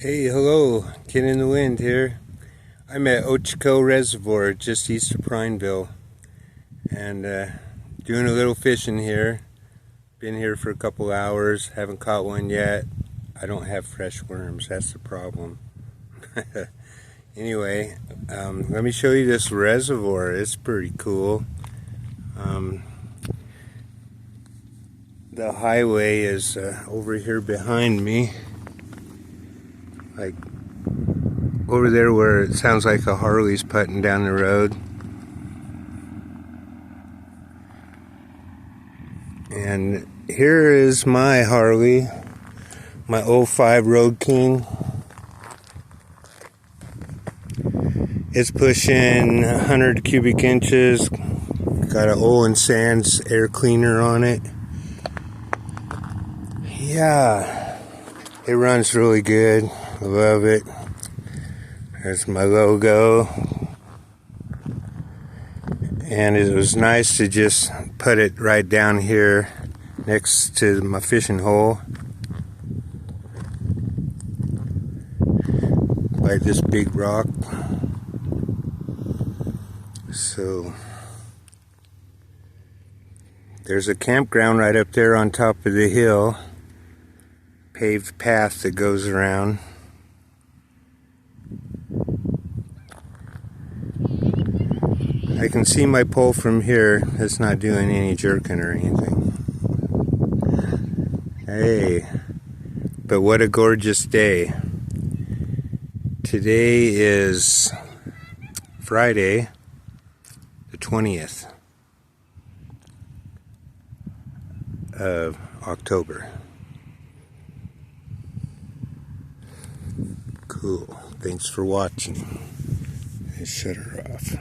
Hey, hello, Kid in the Wind here. I'm at Ochoco Reservoir just east of Prineville and doing a little fishing here. Been here for a couple hours, haven't caught one yet. I don't have fresh worms, that's the problem. Anyway, let me show you this reservoir. It's pretty cool. The highway is over here behind me, like over there where it sounds like a Harley's putting down the road. And here is my Harley, my 05 Road King. It's pushing 100 cubic inches, got an Oil & Sands air cleaner on it. Yeah, it runs really good, I love it. There's my logo. And it was nice to just put it right down here next to my fishing hole by this big rock. So there's a campground right up there on top of the hill, paved path that goes around. I can see my pole from here. It's not doing any jerking or anything. Hey, but what a gorgeous day. Today is Friday, the 20th of October. Cool. Thanks for watching. Shut her off.